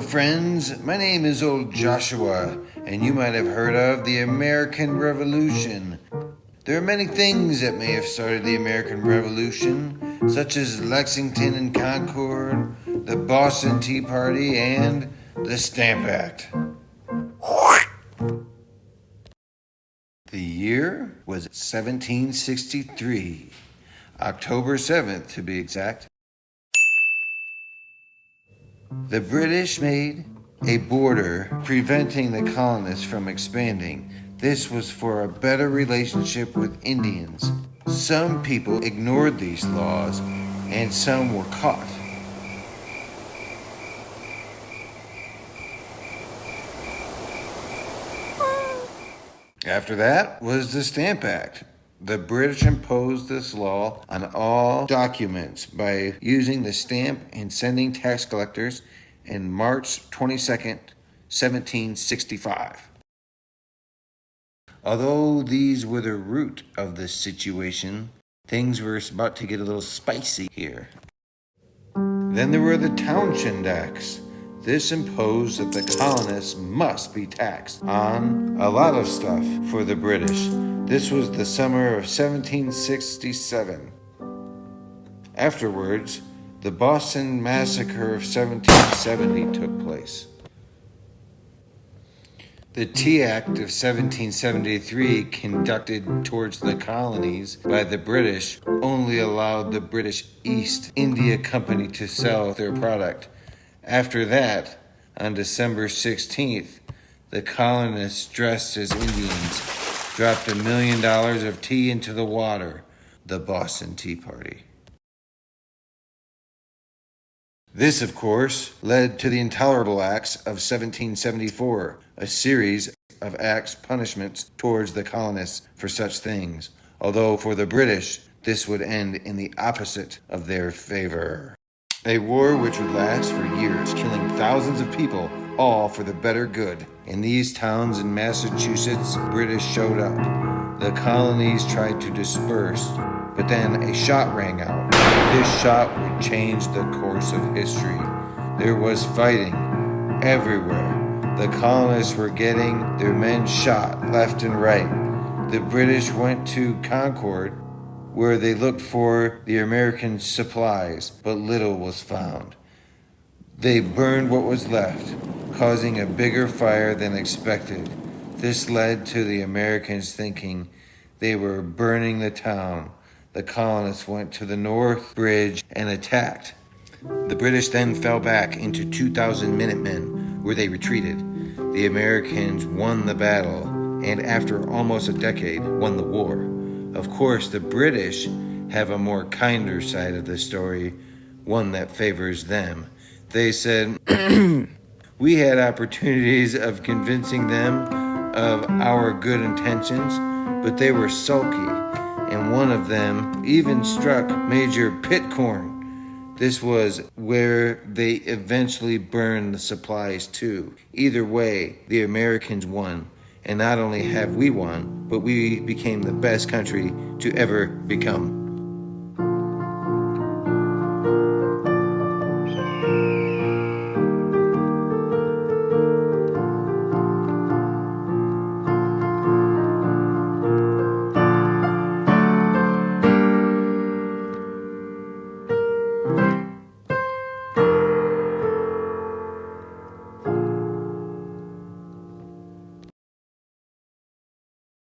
friends. My name is old Joshua, and you might have heard of the American Revolution. There are many things that may have started the American Revolution, such as Lexington and Concord, the Boston Tea Party, and the Stamp Act. The year was 1763, October 7th to be exact. The British made a border preventing the colonists from expanding. This was for a better relationship with Indians. Some people ignored these laws, and some were caught. After that was the Stamp Act. The British imposed this law on all documents by using the stamp and sending tax collectors in March 22nd, 1765. Although these were the root of the situation, things were about to get a little spicy here. Then there were the Townshend Acts. This imposed that the colonists must be taxed on a lot of stuff for the British. This was the summer of 1767. Afterwards, the Boston Massacre of 1770 took place. The Tea Act of 1773, conducted towards the colonies by the British, only allowed the British East India Company to sell their product. After that, on December 16th, the colonists dressed as Indians dropped $1 million of tea into the water, the Boston Tea Party. This, of course, led to the Intolerable Acts of 1774, a series of acts punishments towards the colonists for such things, although for the British, this would end in the opposite of their favor. A war which would last for years, killing thousands of people, all for the better good. In these towns in Massachusetts, British showed up. The colonies tried to disperse, but then a shot rang out. This shot would change the course of history. There was fighting everywhere. The colonists were getting their men shot left and right. The British went to Concord, where they looked for the American supplies, but little was found. They burned what was left, causing a bigger fire than expected. This led to the Americans thinking they were burning the town. The colonists went to the North Bridge and attacked. The British then fell back into 2,000 Minutemen, where they retreated. The Americans won the battle, and after almost a decade, won the war. Of course, the British have a more kinder side of the story, one that favors them. They said, we had opportunities of convincing them of our good intentions, but they were sulky, and one of them even struck Major Pitcairn. This was where they eventually burned the supplies too. Either way, the Americans won. And not only have we won, but we became the best country to ever become.